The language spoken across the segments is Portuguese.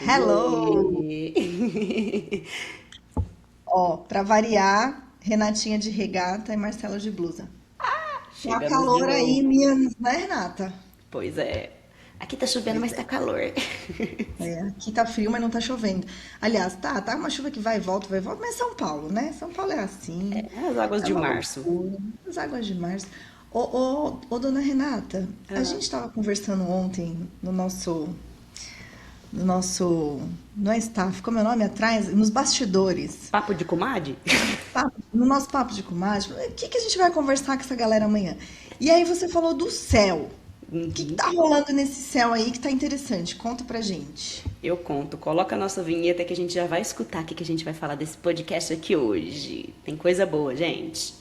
Hello! Oiê! Ó, pra variar, Renatinha de regata e Marcela de blusa. Tá Chegamos de calor aí, novo. Minas, né, Renata? Pois é. Aqui tá chovendo, Pois mas tá é. calor. É, aqui tá frio, mas não tá chovendo. Aliás, tá uma chuva que vai e volta, mas São Paulo, né? São Paulo é assim, As águas é de uma março. loucura. As águas de março. Ô, dona Renata, a Ah, gente tava conversando ontem no nosso, não é staff, como é o nome atrás? Nos bastidores. papo de comadre? No nosso papo de comadre, o que a gente vai conversar com essa galera amanhã? E aí você falou do céu. O que Uhum. tá rolando nesse céu aí que tá interessante? Conta pra gente. Eu conto. Coloca a nossa vinheta que a gente já vai escutar o que a gente vai falar desse podcast aqui hoje. Tem coisa boa, gente.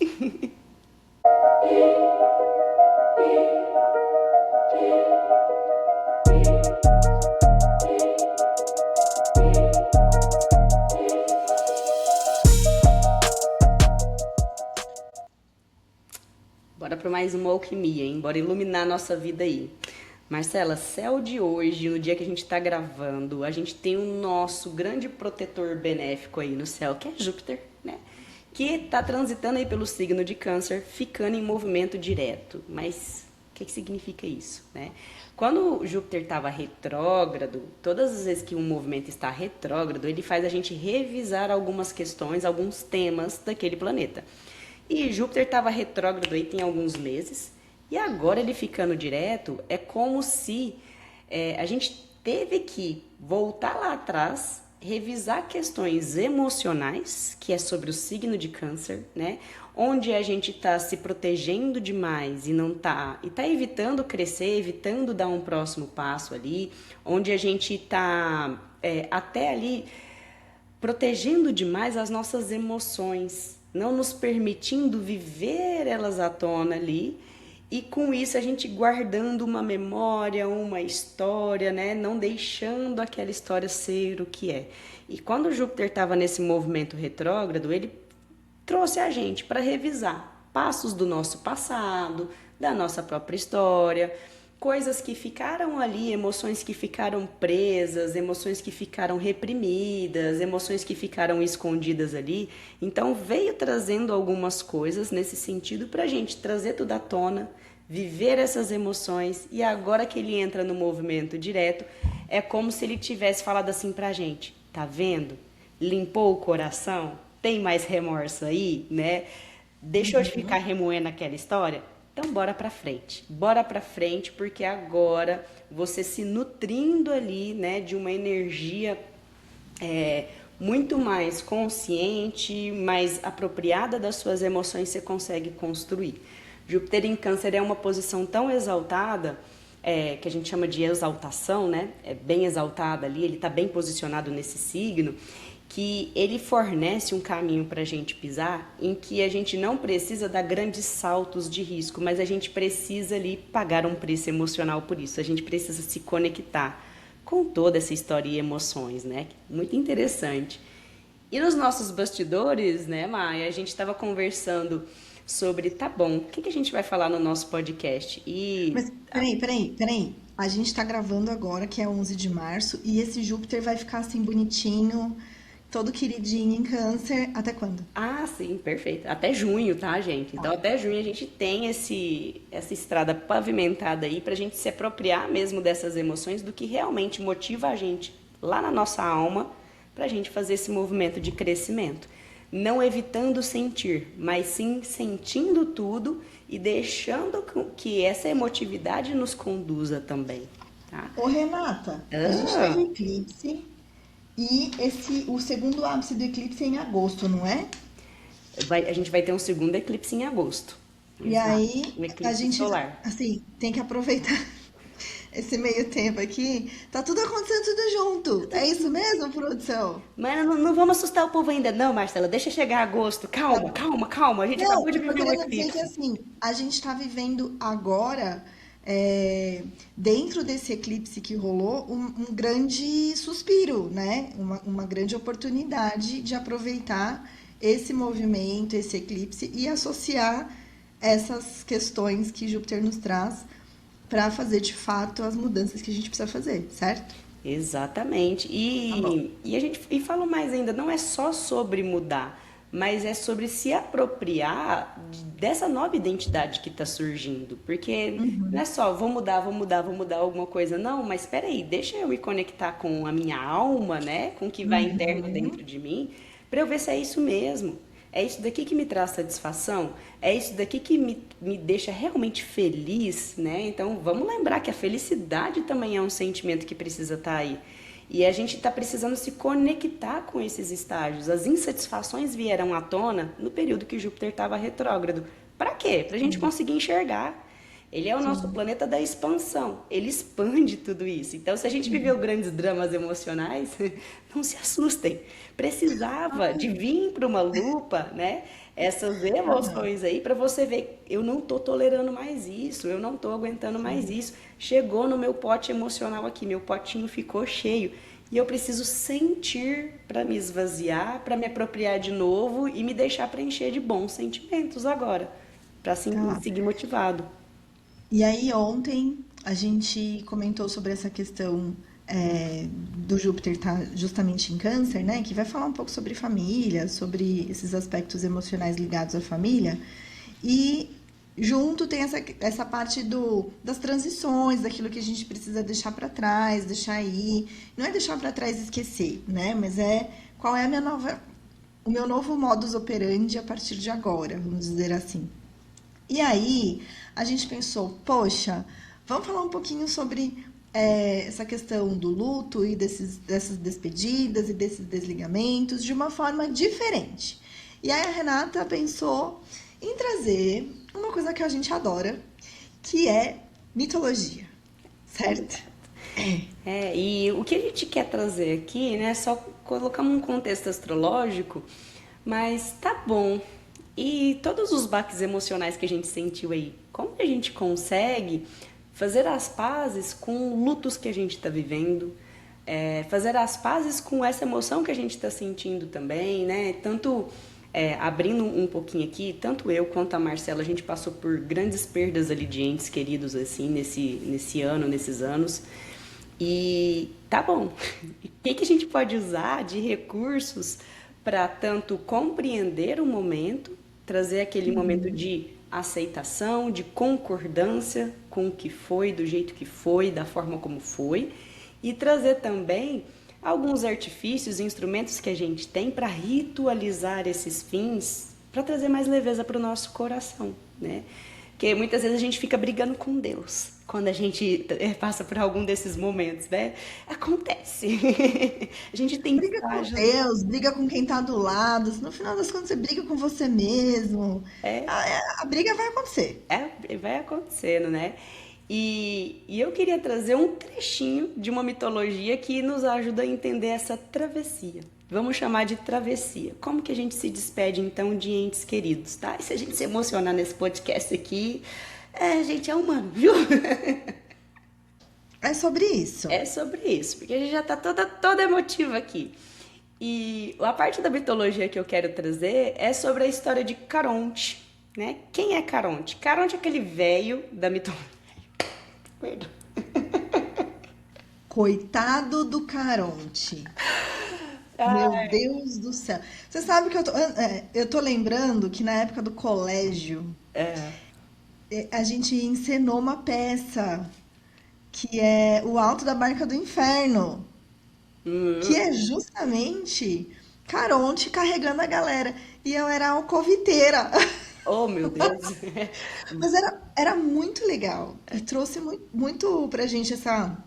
Bora para mais uma alquimia, hein? Bora iluminar a nossa vida aí. Marcela, céu de hoje, no dia que a gente tá gravando, a gente tem o nosso grande protetor benéfico aí no céu, que é Júpiter, né? Que tá transitando aí pelo signo de Câncer, ficando em movimento direto. Mas o que significa isso, né? Quando o Júpiter estava retrógrado, todas as vezes que um movimento está retrógrado, ele faz a gente revisar algumas questões, alguns temas daquele planeta. E Júpiter estava retrógrado aí tem alguns meses, e agora ele ficando direto, é como se a gente teve que voltar lá atrás, revisar questões emocionais, que é sobre o signo de Câncer, né? Onde a gente está se protegendo demais e não tá, e tá evitando crescer, evitando dar um próximo passo ali, onde a gente está até ali protegendo demais as nossas emoções, não nos permitindo viver elas à tona ali, e com isso a gente guardando uma memória, uma história, né? Não deixando aquela história ser o que é. E quando o Júpiter estava nesse movimento retrógrado, ele trouxe a gente para revisar passos do nosso passado, da nossa própria história, coisas que ficaram ali, emoções que ficaram presas, emoções que ficaram reprimidas, emoções que ficaram escondidas ali. Então veio trazendo algumas coisas nesse sentido para a gente trazer tudo à tona, viver essas emoções, e agora que ele entra no movimento direto, é como se ele tivesse falado assim pra gente: tá vendo? Limpou o coração? Tem mais remorso aí, né? Deixou de ficar remoendo aquela história? Então bora pra frente, porque agora você se nutrindo ali, né, de uma energia muito mais consciente, mais apropriada das suas emoções, você consegue construir. Júpiter em Câncer é uma posição tão exaltada, que a gente chama de exaltação, né? É bem exaltada ali, ele está bem posicionado nesse signo, que ele fornece um caminho para a gente pisar, em que a gente não precisa dar grandes saltos de risco, mas a gente precisa ali pagar um preço emocional por isso. A gente precisa se conectar com toda essa história e emoções, né? Muito interessante. E nos nossos bastidores, né, Maia, a gente estava conversando sobre, tá bom, o que a gente vai falar no nosso podcast? Mas peraí. A gente tá gravando agora, que é 11 de março, e esse Júpiter vai ficar assim bonitinho, todo queridinho em câncer, até quando? Ah, sim, perfeito. Até junho, tá, gente? Tá. Então, até junho a gente tem essa estrada pavimentada aí pra gente se apropriar mesmo dessas emoções, do que realmente motiva a gente lá na nossa alma pra gente fazer esse movimento de crescimento. Não evitando sentir, mas sim sentindo tudo e deixando que essa emotividade nos conduza também, tá? Ô, Renata, a gente teve eclipse e o segundo ápice do eclipse é em agosto, não é? A gente vai ter um segundo eclipse em agosto. E Exato. aí Um a eclipse gente, solar. assim, tem que aproveitar esse meio tempo aqui. Tá tudo acontecendo tudo junto. É isso mesmo, produção? Mas não vamos assustar o povo ainda, não, Marcela. Deixa chegar agosto. Calma, calma, calma. A gente Não, acabou de eu tô viver um querendo dizer que eclipse. assim, a gente está vivendo agora, é, dentro desse eclipse que rolou, um grande suspiro, né? Uma grande oportunidade de aproveitar esse movimento, esse eclipse e associar essas questões que Júpiter nos traz para fazer de fato as mudanças que a gente precisa fazer, certo? Exatamente. Tá bom. E a gente e falo mais ainda, não é só sobre mudar, mas é sobre se apropriar dessa nova identidade que está surgindo. Porque não é Uhum, só vou mudar, vou mudar, vou mudar alguma coisa. Não, mas espera aí, deixa eu me conectar com a minha alma, né? Com o que vai interno dentro uhum, de mim, para eu ver se é isso mesmo. É isso daqui que me traz satisfação? É isso daqui que me deixa realmente feliz, né? Então vamos lembrar que a felicidade também é um sentimento que precisa estar aí. E a gente está precisando se conectar com esses estágios. As insatisfações vieram à tona no período que Júpiter estava retrógrado. Para quê? Para a gente sim, conseguir enxergar. Ele é o nosso sim. planeta da expansão. Ele expande tudo isso. Então, se a gente viveu grandes dramas emocionais, não se assustem. Precisava de vir para uma lupa, né? Essas Aham. emoções aí para você ver, eu não tô tolerando mais isso, eu não tô aguentando mais Sim. isso. Chegou no meu pote emocional aqui, meu potinho ficou cheio. E eu preciso sentir para me esvaziar, para me apropriar de novo e me deixar preencher de bons sentimentos agora, para Tá. seguir motivado. E aí, ontem a gente comentou sobre essa questão do Júpiter estar justamente em Câncer, né? Que vai falar um pouco sobre família, sobre esses aspectos emocionais ligados à família. E junto tem essa parte das transições, daquilo que a gente precisa deixar para trás, deixar aí. Não é deixar para trás e esquecer, né? Mas é qual é o meu novo modus operandi a partir de agora, vamos dizer assim. E aí, a gente pensou, poxa, vamos falar um pouquinho sobre essa questão do luto e dessas despedidas e desses desligamentos de uma forma diferente. E aí a Renata pensou em trazer uma coisa que a gente adora, que é mitologia, certo? É, e o que a gente quer trazer aqui, né, só colocar um contexto astrológico, mas tá bom. E todos os baques emocionais que a gente sentiu aí, como que a gente consegue fazer as pazes com lutos que a gente está vivendo, fazer as pazes com essa emoção que a gente está sentindo também, né? Tanto abrindo um pouquinho aqui, tanto eu quanto a Marcela, a gente passou por grandes perdas ali de entes queridos assim nesse ano, nesses anos. E tá bom. O que a gente pode usar de recursos para tanto compreender o momento, trazer aquele momento de aceitação, de concordância com o que foi, do jeito que foi, da forma como foi, e trazer também alguns artifícios, instrumentos que a gente tem para ritualizar esses fins, para trazer mais leveza para o nosso coração, né? Porque muitas vezes a gente fica brigando com Deus quando a gente passa por algum desses momentos, né? Acontece. A gente tem Briga com estágios. Deus, briga com quem tá do lado. No final das contas, você briga com você mesmo. A briga vai acontecer. Vai acontecendo, né? E eu queria trazer um trechinho de uma mitologia que nos ajuda a entender essa travessia. Vamos chamar de travessia. Como que a gente se despede, então, de entes queridos, tá? E se a gente se emocionar nesse podcast aqui, a gente é humano, viu? É sobre isso. É sobre isso, porque a gente já tá toda emotiva aqui. E a parte da mitologia que eu quero trazer é sobre a história de Caronte, né? Quem é Caronte? Caronte é aquele velho da mitologia. Perdão. Coitado do Caronte. Meu Ah, Deus do céu. Você sabe que eu tô lembrando que na época do colégio, a gente encenou uma peça que é O Alto da Barca do Inferno, que é justamente Caronte carregando a galera. E eu era a alcoviteira. oh, meu Deus. Mas era muito legal. E trouxe muito pra gente essa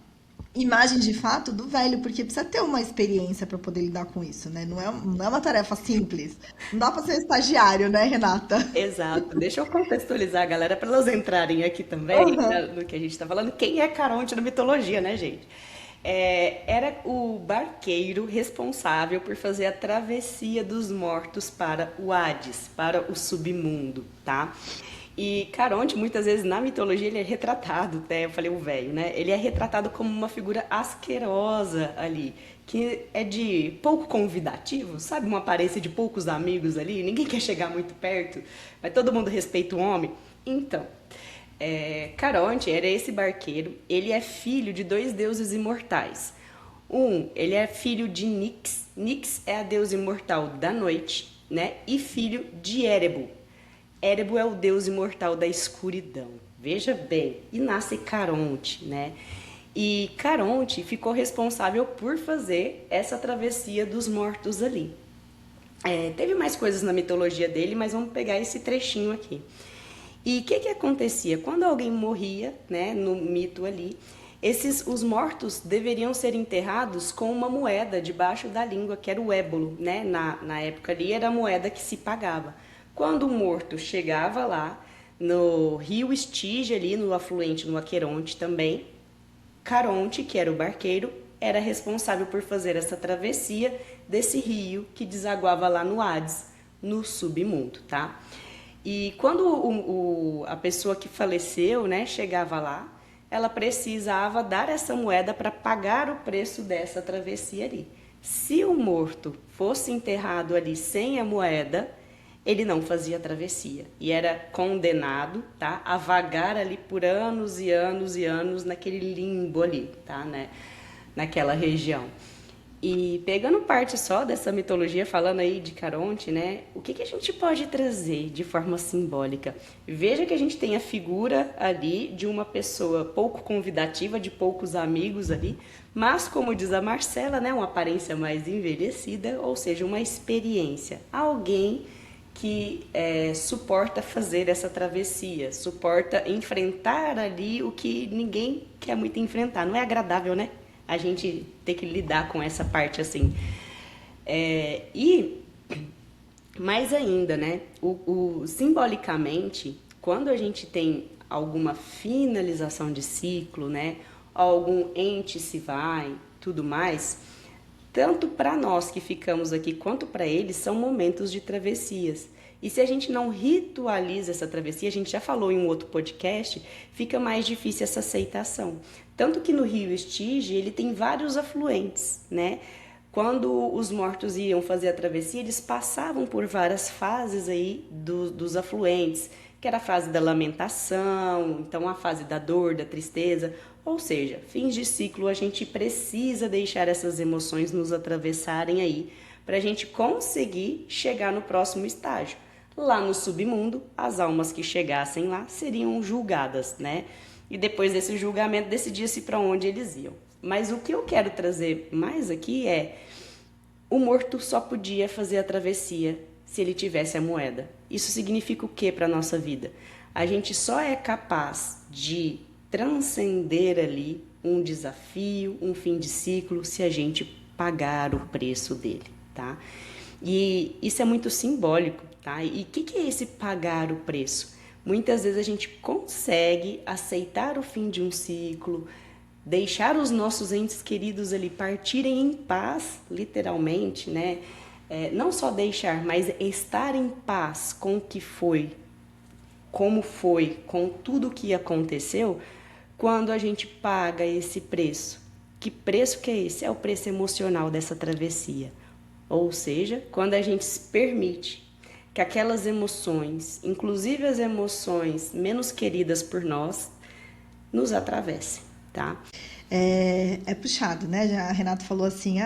imagem de fato do velho, porque precisa ter uma experiência para poder lidar com isso, né? Não é uma tarefa simples. Não dá para ser estagiário, né, Renata? Exato. Deixa eu contextualizar a galera para elas entrarem aqui também, Aham. né, no que a gente está falando. Quem é Caronte na mitologia, né, gente? Era o barqueiro responsável por fazer a travessia dos mortos para o Hades, para o submundo, tá? E Caronte, muitas vezes na mitologia, ele é retratado, né? Eu falei o velho, né? Ele é retratado como uma figura asquerosa ali, que é de pouco convidativo, sabe? Uma aparência de poucos amigos ali, ninguém quer chegar muito perto, mas todo mundo respeita o homem. Então, Caronte era esse barqueiro, ele é filho de dois deuses imortais. Ele é filho de Nix. Nix é a deusa imortal da noite, né? E filho de Erebo. Erebo é o deus imortal da escuridão. Veja bem, e nasce Caronte, né? E Caronte ficou responsável por fazer essa travessia dos mortos ali. Teve mais coisas na mitologia dele, mas vamos pegar esse trechinho aqui. E o que acontecia? Quando alguém morria, né, no mito ali, os mortos deveriam ser enterrados com uma moeda debaixo da língua, que era o ébolo, né? Na época ali era a moeda que se pagava. Quando o morto chegava lá, no rio Estige, ali no afluente, no Aqueronte também, Caronte, que era o barqueiro, era responsável por fazer essa travessia desse rio que desaguava lá no Hades, no submundo, tá? E quando a pessoa que faleceu, né, chegava lá, ela precisava dar essa moeda para pagar o preço dessa travessia ali. Se o morto fosse enterrado ali sem a moeda, ele não fazia a travessia e era condenado, tá, a vagar ali por anos e anos e anos naquele limbo ali, tá, né, naquela região. E pegando parte só dessa mitologia, falando aí de Caronte, né, o que a gente pode trazer de forma simbólica? Veja que a gente tem a figura ali de uma pessoa pouco convidativa, de poucos amigos ali, mas como diz a Marcela, né, uma aparência mais envelhecida, ou seja, uma experiência. Alguém que suporta fazer essa travessia, suporta enfrentar ali o que ninguém quer muito enfrentar. Não é agradável, né? A gente ter que lidar com essa parte assim. E mais ainda, né? Simbolicamente, quando a gente tem alguma finalização de ciclo, né? Algum ente se vai, tudo mais, tanto para nós que ficamos aqui quanto para eles são momentos de travessias. E se a gente não ritualiza essa travessia, a gente já falou em um outro podcast, fica mais difícil essa aceitação. Tanto que no rio Estige ele tem vários afluentes, né? Quando os mortos iam fazer a travessia, eles passavam por várias fases aí dos afluentes, que era a fase da lamentação, então a fase da dor, da tristeza. Ou seja, fins de ciclo, a gente precisa deixar essas emoções nos atravessarem aí, para a gente conseguir chegar no próximo estágio. Lá no submundo, as almas que chegassem lá seriam julgadas, né? E depois desse julgamento, decidia-se para onde eles iam. Mas o que eu quero trazer mais aqui é: o morto só podia fazer a travessia se ele tivesse a moeda. Isso significa o que para a nossa vida? A gente só é capaz de transcender ali um desafio, um fim de ciclo, se a gente pagar o preço dele, tá? E isso é muito simbólico, tá? E o que é esse pagar o preço? Muitas vezes a gente consegue aceitar o fim de um ciclo, deixar os nossos entes queridos ali partirem em paz, literalmente, né? Não só deixar, mas estar em paz com o que foi, como foi, com tudo o que aconteceu, quando a gente paga esse preço. Que preço que é esse? É o preço emocional dessa travessia. Ou seja, quando a gente se permite que aquelas emoções, inclusive as emoções menos queridas por nós, nos atravessem, tá? É puxado, né? A Renata falou assim,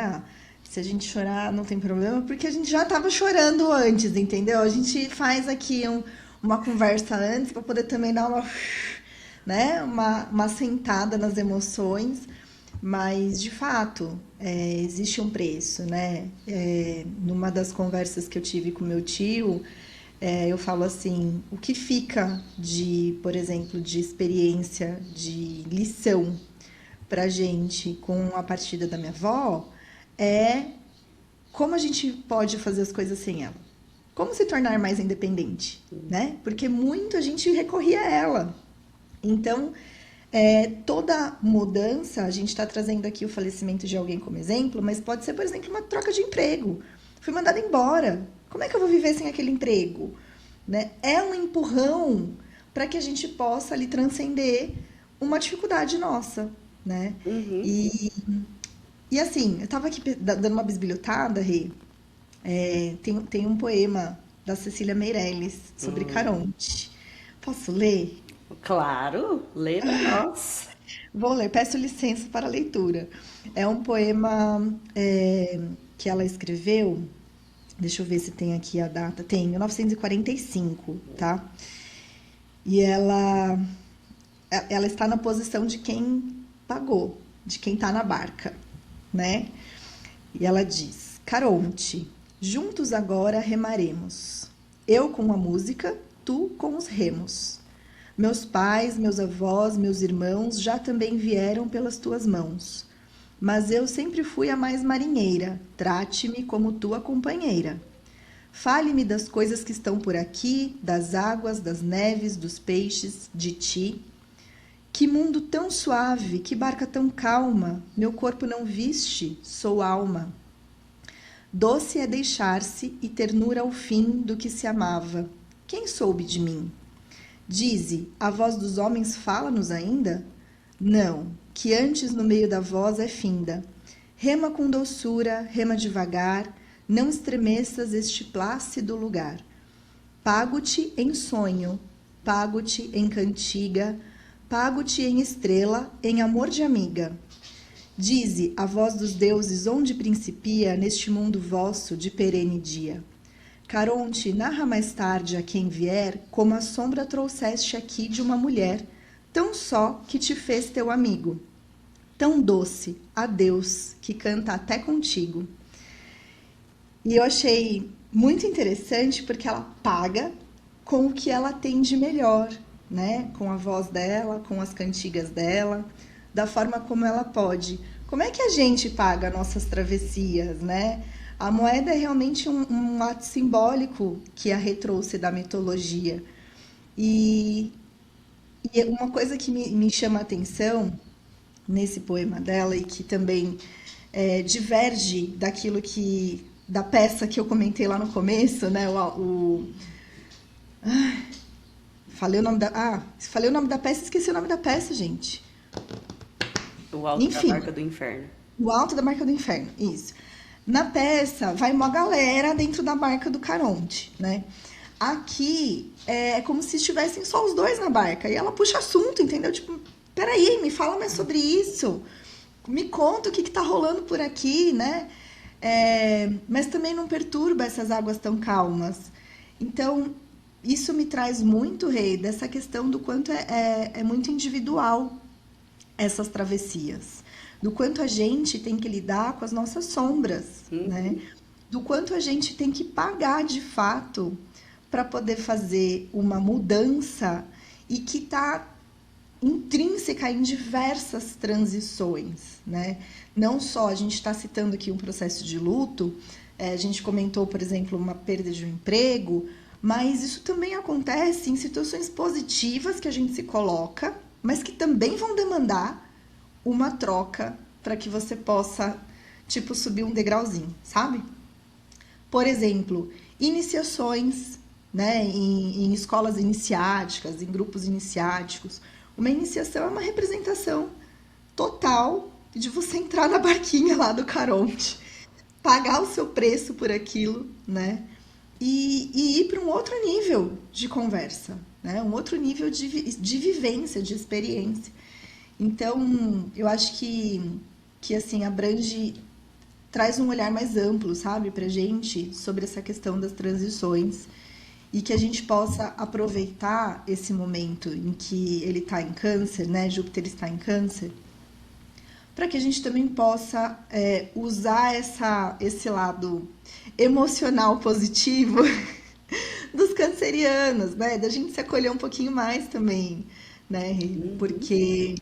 se a gente chorar não tem problema, porque a gente já estava chorando antes, entendeu? A gente faz aqui uma conversa antes para poder também dar uma sentada nas emoções, mas de fato existe um preço, né? Numa das conversas que eu tive com meu tio, eu falo assim, o que fica por exemplo, de experiência, de lição pra gente com a partida da minha avó, é como a gente pode fazer as coisas sem ela. Como se tornar mais independente, né? Porque muito a gente recorria a ela. Então, toda mudança, a gente está trazendo aqui o falecimento de alguém como exemplo, mas pode ser, por exemplo, uma troca de emprego. Fui mandada embora. Como é que eu vou viver sem aquele emprego? Né? É um empurrão para que a gente possa ali transcender uma dificuldade nossa, né? Uhum. E assim, eu estava aqui dando uma bisbilhotada, Rê. Tem um poema da Cecília Meirelles sobre Caronte. Posso ler? Claro, lê pra nós. Vou ler, peço licença para a leitura. É um poema que ela escreveu, deixa eu ver se tem aqui a data, tem, 1945, tá? E ela está na posição de quem pagou, de quem está na barca, né? E ela diz: Caronte, juntos agora remaremos. Eu com a música, tu com os remos. Meus pais, meus avós, meus irmãos já também vieram pelas tuas mãos. Mas eu sempre fui a mais marinheira, trate-me como tua companheira. Fale-me das coisas que estão por aqui, das águas, das neves, dos peixes, de ti. Que mundo tão suave, que barca tão calma, meu corpo não viste, sou alma. Doce é deixar-se e ternura ao fim do que se amava. Quem soube de mim? Dize, a voz dos homens fala-nos ainda? Não, que antes no meio da voz é finda. Rema com doçura, rema devagar, não estremeças este plácido lugar. Pago-te em sonho, pago-te em cantiga, pago-te em estrela, em amor de amiga. Dize, a voz dos deuses, onde principia neste mundo vosso de perene dia. Caronte, narra mais tarde a quem vier como a sombra trouxeste aqui de uma mulher, tão só que te fez teu amigo, tão doce, a Deus, que canta até contigo. E eu achei muito interessante porque ela paga com o que ela tem de melhor, né? Com a voz dela, com as cantigas dela, da forma como ela pode. Como é que a gente paga nossas travessias, né? A moeda é realmente um ato simbólico que a retrouxe da mitologia. E, e uma coisa que me chama a atenção nesse poema dela e que também diverge daquilo que da peça que eu comentei lá no começo, né? Falei o nome da peça, esqueci o nome da peça, gente. O Alto da Enfim, Barca do Inferno. o Alto da Barca do Inferno, isso. Na peça, vai uma galera dentro da barca do Caronte, né? Aqui é como se estivessem só os dois na barca. E ela puxa assunto, entendeu? Tipo, peraí, me fala mais sobre isso. Me conta o que tá rolando por aqui, né? Mas também não perturba essas águas tão calmas. Então, isso me traz muito, Rei, dessa questão do quanto é muito individual essas travessias, do quanto a gente tem que lidar com as nossas sombras, né? Do quanto a gente tem que pagar de fato para poder fazer uma mudança e que está intrínseca em diversas transições, né? Não só a gente está citando aqui um processo de luto, a gente comentou, por exemplo, uma perda de um emprego, mas isso também acontece em situações positivas que a gente se coloca, mas que também vão demandar uma troca para que você possa, tipo, subir um degrauzinho, sabe? Por exemplo, iniciações, né, em escolas iniciáticas, em grupos iniciáticos. Uma iniciação é uma representação total de você entrar na barquinha lá do Caronte, pagar o seu preço por aquilo, né? E ir para um outro nível de conversa, né? Um outro nível de vivência, de experiência. Então, eu acho que assim, abrange, traz um olhar mais amplo, sabe, pra gente, sobre essa questão das transições. E que a gente possa aproveitar esse momento em que ele está em câncer, né? Júpiter está em câncer, para que a gente também possa usar esse lado emocional positivo dos cancerianos, né? Da gente se acolher um pouquinho mais também, né? Porque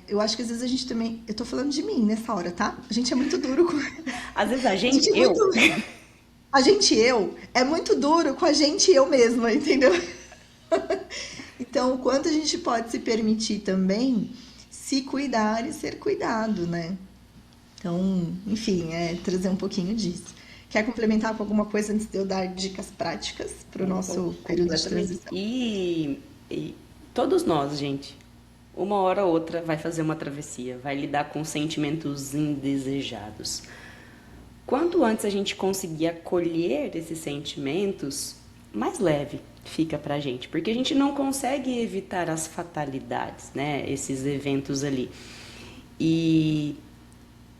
eu acho que às vezes a gente também. Eu tô falando de mim nessa hora, tá? A gente é muito duro com. Às vezes a A gente gente, é muito. A gente, é muito duro com a gente e eu mesma, entendeu? Então, o quanto a gente pode se permitir também se cuidar e ser cuidado, né? Então, enfim, trazer um pouquinho disso. Quer complementar com alguma coisa antes de eu dar dicas práticas para o nosso período de completamente. transição? E todos nós, gente, uma hora ou outra vai fazer uma travessia, vai lidar com sentimentos indesejados. Quanto antes a gente conseguir acolher esses sentimentos, mais leve. fica pra gente, porque a gente não consegue evitar as fatalidades, né? Esses eventos ali. E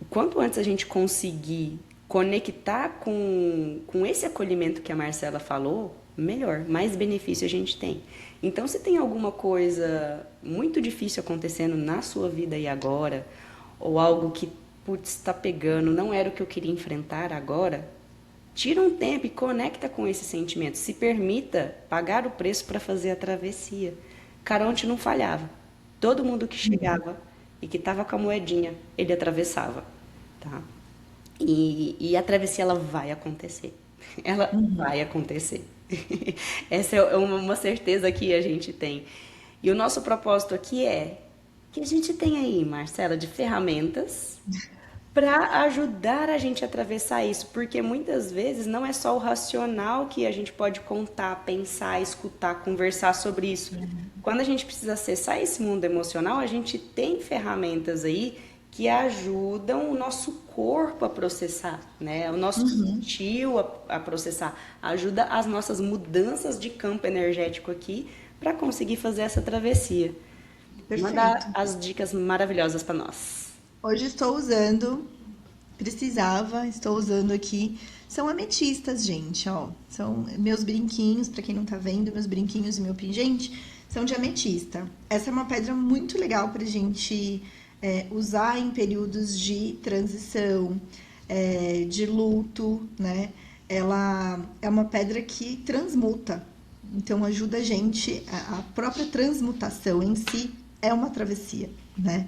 quanto antes a gente conseguir conectar com esse acolhimento que a Marcela falou, melhor, mais benefício a gente tem. Então, se tem alguma coisa muito difícil acontecendo na sua vida e agora, ou algo que, putz, está pegando, não era o que eu queria enfrentar agora, tira um tempo e conecta com esse sentimento. Se permita pagar o preço para fazer a travessia. Caronte não falhava. Todo mundo que chegava e que estava com a moedinha, ele atravessava, tá? E a travessia, ela vai acontecer. Ela vai acontecer. Essa é uma certeza que a gente tem. E o nosso propósito aqui é que a gente tem aí, Marcela, de ferramentas para ajudar a gente a atravessar isso, porque muitas vezes não é só o racional que a gente pode contar, pensar, escutar, conversar sobre isso. Quando a gente precisa acessar esse mundo emocional, a gente tem ferramentas aí que ajudam o nosso corpo a processar, né? O nosso sutil a processar, ajuda as nossas mudanças de campo energético aqui para conseguir fazer essa travessia. Perfeito. Manda as dicas maravilhosas para nós. Hoje estou usando, precisava, estou usando aqui. São ametistas, gente, ó. São meus brinquinhos, para quem não tá vendo, meus brinquinhos e meu pingente são de ametista. Essa é uma pedra muito legal pra gente usar em períodos de transição, de luto, né? Ela é uma pedra que transmuta, então ajuda a gente, a própria transmutação em si é uma travessia, né?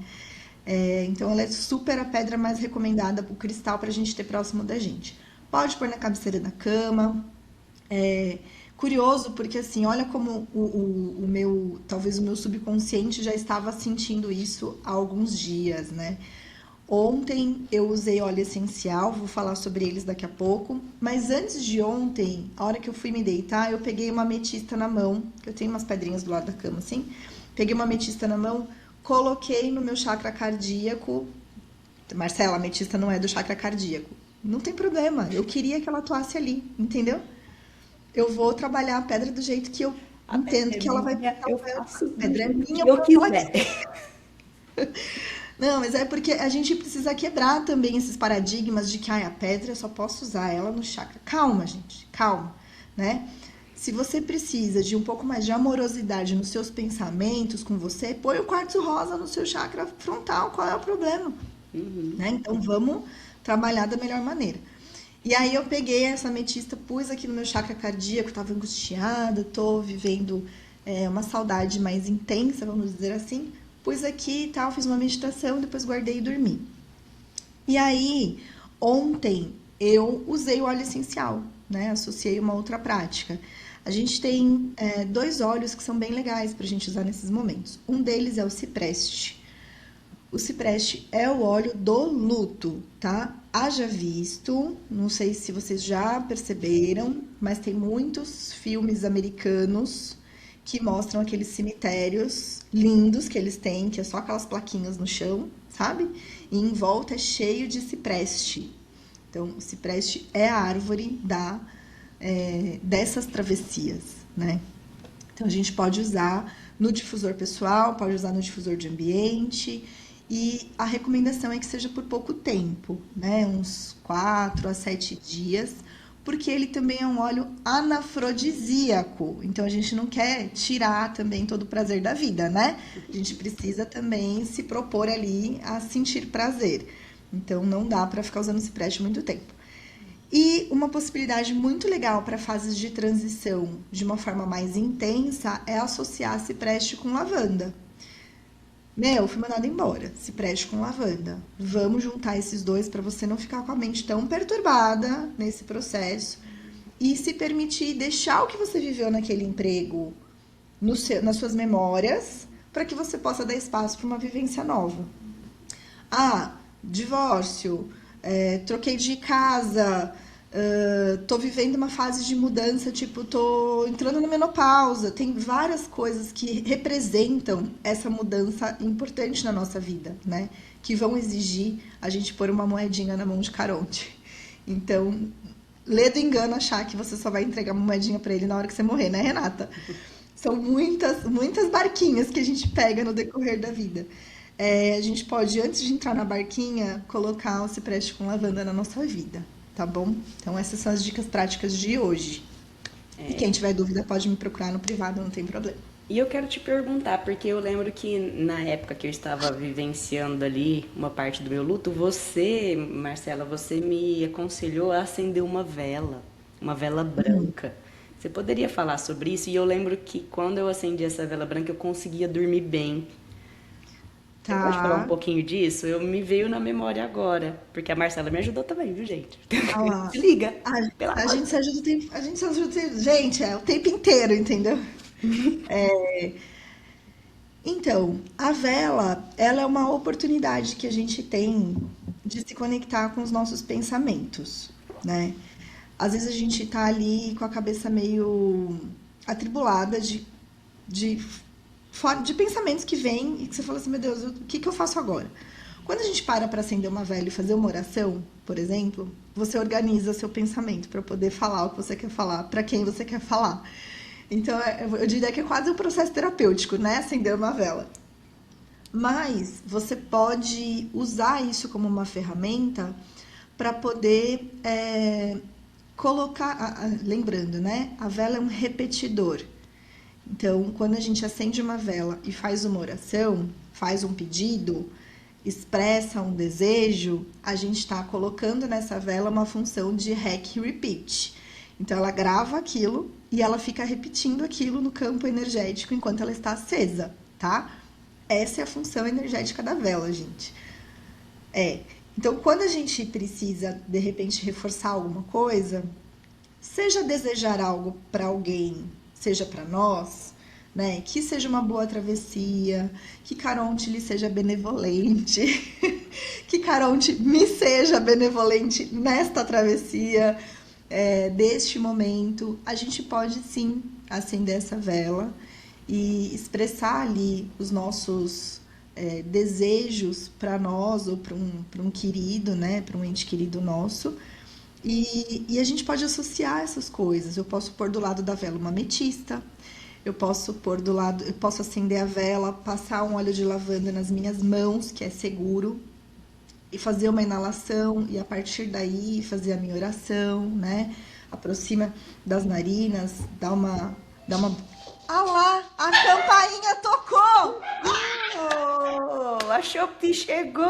Então ela é super a pedra mais recomendada, o cristal para a gente ter próximo da gente. Pode pôr na cabeceira da cama. Curioso porque assim, olha como o meu, talvez o meu subconsciente já estava sentindo isso há alguns dias, né? Ontem eu usei óleo essencial, vou falar sobre eles daqui a pouco, mas antes de ontem, a hora que eu fui me deitar, eu peguei uma ametista na mão, que eu tenho umas pedrinhas do lado da cama assim, peguei uma ametista na mão, coloquei no meu chakra cardíaco. Marcela, a ametista não é do chakra cardíaco. Não tem problema, eu queria que ela atuasse ali, entendeu? Eu vou trabalhar a pedra do jeito que eu A pedra entendo é que ela vai minha, pintar eu o meu. faço A do pedra é jeito minha que eu por onde ela quiser. quiser. Não, mas é porque a gente precisa quebrar também esses paradigmas de que a pedra eu só posso usar ela no chakra. Calma, gente, calma, né? Se você precisa de um pouco mais de amorosidade nos seus pensamentos com você, põe o quartzo rosa no seu chakra frontal, qual é o problema? Né? Então vamos trabalhar da melhor maneira. E aí eu peguei essa ametista, pus aqui no meu chakra cardíaco, estava angustiada, tô vivendo uma saudade mais intensa, vamos dizer assim. Pus aqui e tal, fiz uma meditação, depois guardei e dormi. E aí, ontem eu usei o óleo essencial, né? Associei uma outra prática. A gente tem dois óleos que são bem legais para a gente usar nesses momentos. Um deles é o cipreste. O cipreste é o óleo do luto, tá? Haja visto, não sei se vocês já perceberam, mas tem muitos filmes americanos que mostram aqueles cemitérios lindos que eles têm, que é só aquelas plaquinhas no chão, sabe? E em volta é cheio de cipreste. Então, o cipreste é a árvore dessas travessias, né? Então, a gente pode usar no difusor pessoal, pode usar no difusor de ambiente. E a recomendação é que seja por pouco tempo, né? Uns 4 a 7 dias, porque ele também é um óleo anafrodisíaco. Então a gente não quer tirar também todo o prazer da vida, né? A gente precisa também se propor ali a sentir prazer. Então não dá para ficar usando cipreste muito tempo. E uma possibilidade muito legal para fases de transição de uma forma mais intensa é associar cipreste com lavanda. Meu, fui mandada embora. Cipreste com lavanda. Vamos juntar esses dois para você não ficar com a mente tão perturbada nesse processo e se permitir deixar o que você viveu naquele emprego nas suas memórias para que você possa dar espaço para uma vivência nova. Ah, divórcio, troquei de casa, tô vivendo uma fase de mudança, tipo, tô entrando na menopausa. Tem várias coisas que representam essa mudança importante na nossa vida, né? Que vão exigir a gente pôr uma moedinha na mão de Caronte. Então, ler do engano achar que você só vai entregar uma moedinha pra ele na hora que você morrer, né, Renata? São muitas barquinhas que a gente pega no decorrer da vida. A gente pode, antes de entrar na barquinha, colocar o cipreste com lavanda na nossa vida, tá bom? Então, essas são as dicas práticas de hoje. E quem tiver dúvida pode me procurar no privado, não tem problema. E eu quero te perguntar, porque eu lembro que na época que eu estava vivenciando ali uma parte do meu luto, você, Marcela, você me aconselhou a acender uma vela branca. Você poderia falar sobre isso? E eu lembro que quando eu acendi essa vela branca, eu conseguia dormir bem. Você pode falar um Tá? pouquinho disso? Eu me veio na memória agora, porque a Marcela me ajudou também, viu, gente? Ah lá. Se liga, pelo A amor de gente se Deus. ajuda a gente se ajuda gente, é o tempo inteiro, entendeu? Então, a vela, ela é uma oportunidade que a gente tem de se conectar com os nossos pensamentos, né? Às vezes a gente tá ali com a cabeça meio atribulada de, de pensamentos que vêm e que você fala assim, meu Deus, o que que eu faço agora? Quando a gente para acender uma vela e fazer uma oração, por exemplo, você organiza seu pensamento para poder falar o que você quer falar, para quem você quer falar. Então, eu diria que é quase um processo terapêutico, né? Acender uma vela. Mas você pode usar isso como uma ferramenta para poder colocar. Lembrando, né? A vela é um repetidor. Então, quando a gente acende uma vela e faz uma oração, faz um pedido, expressa um desejo, a gente está colocando nessa vela uma função de hack repeat. Então, ela grava aquilo e ela fica repetindo aquilo no campo energético enquanto ela está acesa, tá? Essa é a função energética da vela, gente. Então, quando a gente precisa, de repente, reforçar alguma coisa, seja desejar algo para alguém, seja para nós, né? Que seja uma boa travessia, que Caronte lhe seja benevolente, que Caronte me seja benevolente nesta travessia, deste momento, a gente pode sim acender essa vela e expressar ali os nossos desejos para nós ou para um querido, né? Para um ente querido nosso. E a gente pode associar essas coisas. Eu posso pôr do lado da vela uma ametista, eu posso pôr do lado, eu posso acender a vela, passar um óleo de lavanda nas minhas mãos, que é seguro, e fazer uma inalação e a partir daí fazer a minha oração, né? Aproxima das narinas, dá uma. Ah lá, a campainha tocou! Oh, a Shopee Eu chegou!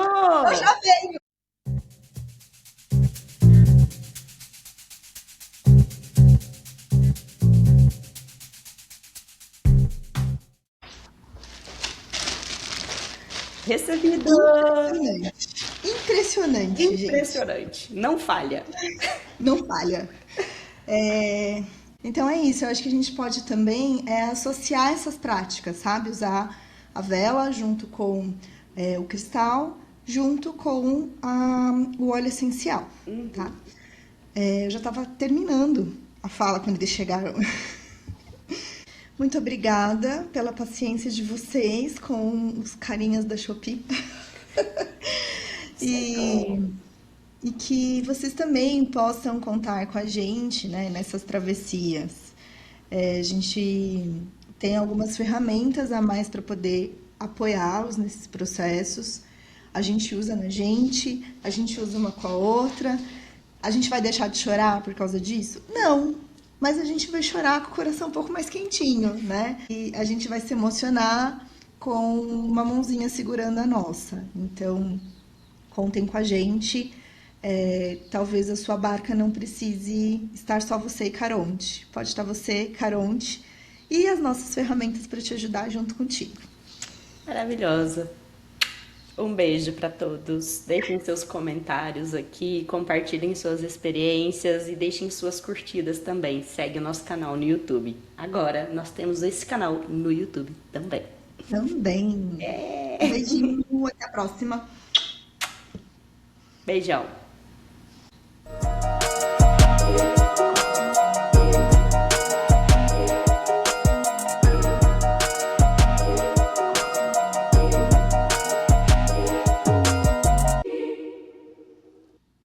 já venho. Recebido! Impressionante. Impressionante, gente. Impressionante. Não falha. Não falha. É, Então é isso, eu acho que a gente pode também associar essas práticas, sabe? Usar a vela junto com o cristal, junto com o óleo essencial, tá? Eu já estava terminando a fala quando eles chegaram. Muito obrigada pela paciência de vocês com os carinhas da Shopee. E E que vocês também possam contar com a gente, né, nessas travessias. A gente tem algumas ferramentas a mais para poder apoiá-los nesses processos. A gente usa na gente, a gente usa uma com a outra. A gente vai deixar de chorar por causa disso? Não, mas a gente vai chorar com o coração um pouco mais quentinho, né? E a gente vai se emocionar com uma mãozinha segurando a nossa. Então, contem com a gente. Talvez a sua barca não precise estar só você e Caronte. Pode estar você, Caronte e as nossas ferramentas para te ajudar junto contigo. Maravilhosa. Um beijo para todos. Deixem seus comentários aqui, compartilhem suas experiências e deixem suas curtidas também. Segue o nosso canal no YouTube. Agora nós temos esse canal no YouTube também. Também. Um beijinho, até a próxima. Beijão.